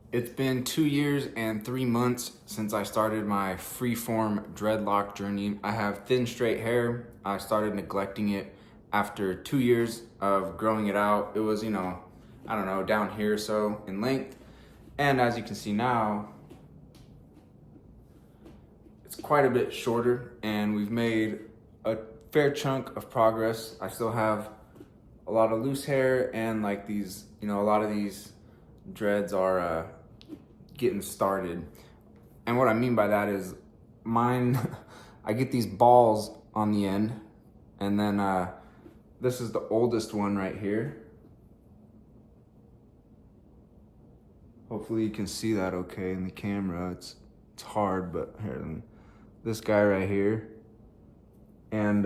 It's been 2 years and 3 months since I started my Freeform dreadlock journey. I have thin, straight hair. I started neglecting it after 2 years of growing it out. It was, I don't know, down here or so in length. And as you can see now, it's quite a bit shorter and we've made a fair chunk of progress. I still have a lot of loose hair and like these, a lot of these dreads are getting started. And what I mean by that is mine, I get these balls on the end, and then this is the oldest one right here. Hopefully you can see that okay in the camera. It's hard, but here, this guy right here. And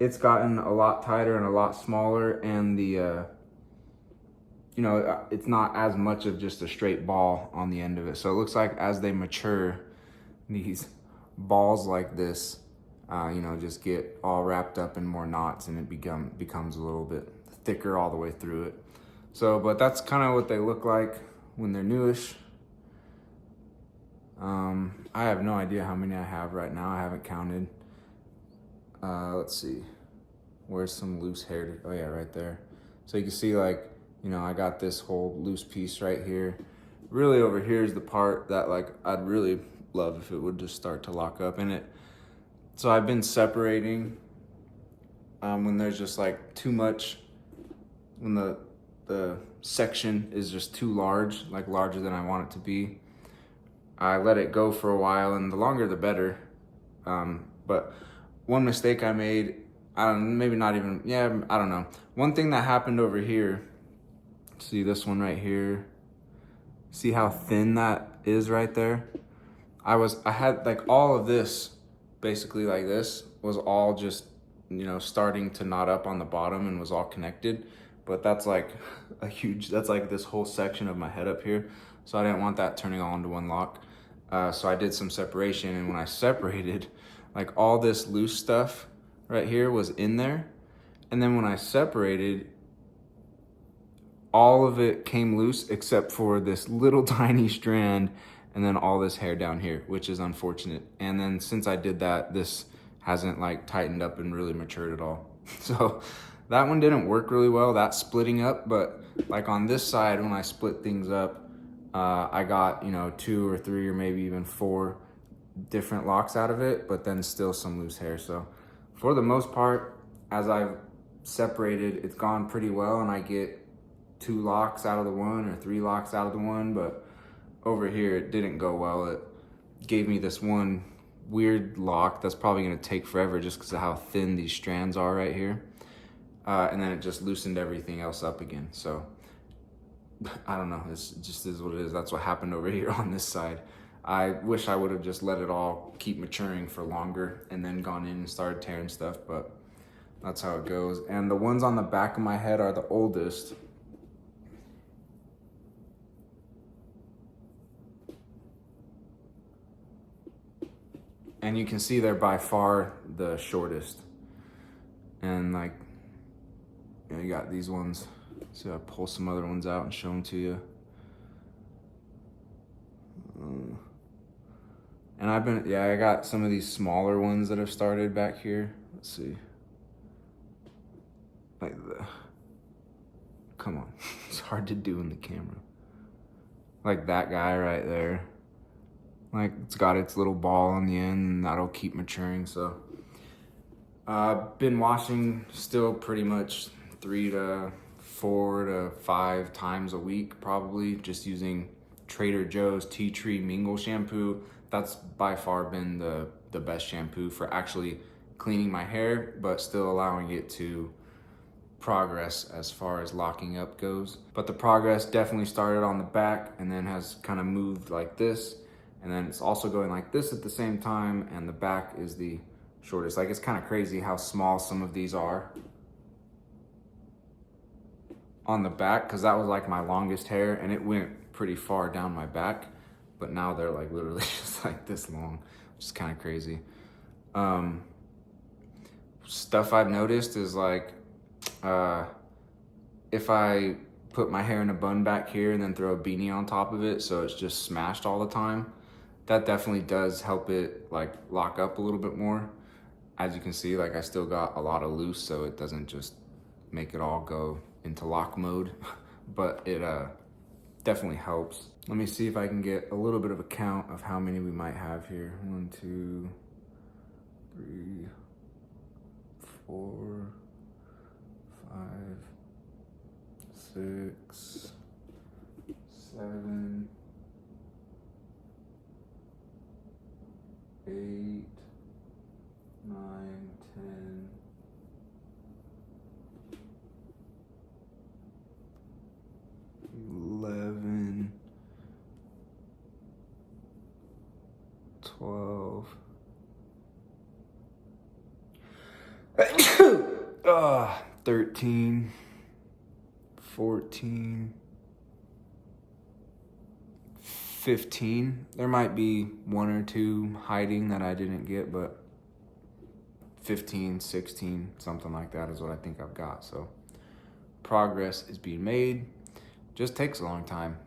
it's gotten a lot tighter and a lot smaller, and the it's not as much of just a straight ball on the end of it. So it looks like as they mature, these balls like this, just get all wrapped up in more knots, and it becomes a little bit thicker all the way through it. So, but that's kind of what they look like when they're newish. I have no idea how many I have right now. I haven't counted. Let's see. Where's some loose hair? Oh yeah, right there. So you can see like, I got this whole loose piece right here. Really over here is the part that like I'd really love if it would just start to lock up in it. So I've been separating when there's just like too much, when the section is just too large, like larger than I want it to be. I let it go for a while, and the longer the better. But one mistake I made, I don't know. One thing that happened over here, see this one right here, see how thin that is right there? I had like all of this, basically like this, was all just, starting to knot up on the bottom and was all connected. But that's like that's like this whole section of my head up here. So I didn't want that turning all into one lock. So I did some separation, and when I separated, like all this loose stuff right here was in there. And then when I separated, all of it came loose except for this little tiny strand, and then all this hair down here, which is unfortunate. And then since I did that, this hasn't like tightened up and really matured at all. So that one didn't work really well, that splitting up. But like on this side, when I split things up, I got, 2 or 3 or maybe even 4 different locks out of it, but then still some loose hair. So for the most part, as I've separated, it's gone pretty well, and I get 2 locks out of the one or 3 locks out of the one. But over here, it didn't go well. It gave me this one weird lock that's probably gonna take forever just because of how thin these strands are right here. And then it just loosened everything else up again. So I don't know, it just is what it is. That's what happened over here on this side. I wish I would have just let it all keep maturing for longer and then gone in and started tearing stuff, but that's how it goes. And the ones on the back of my head are the oldest. And you can see they're by far the shortest. And like, you got these ones. So I pull some other ones out and show them to you. And I got some of these smaller ones that have started back here. Let's see. Come on, it's hard to do in the camera. Like that guy right there. Like it's got its little ball on the end, and that'll keep maturing. So I've been washing still pretty much 3 to 4 to 5 times a week, probably, just using Trader Joe's Tea Tree Mingle shampoo. That's by far been the best shampoo for actually cleaning my hair, but still allowing it to progress as far as locking up goes. But the progress definitely started on the back and then has kind of moved like this. And then it's also going like this at the same time, and the back is the shortest. Like, it's kind of crazy how small some of these are on the back, because that was like my longest hair and it went pretty far down my back, but now they're like literally just like this long, which is kind of crazy. Stuff I've noticed is like, if I put my hair in a bun back here and then throw a beanie on top of it so it's just smashed all the time. That definitely does help it like lock up a little bit more. As you can see, like I still got a lot of loose, so it doesn't just make it all go into lock mode, but it definitely helps. Let me see if I can get a little bit of a count of how many we might have here. 1, 2, 3, 4, 5, 6, 7, 8, 9, 10, 11, 12, 13, 14, 15. There might be 1 or 2 hiding that I didn't get, but 15, 16, something like that is what I think I've got. So progress is being made. Just takes a long time.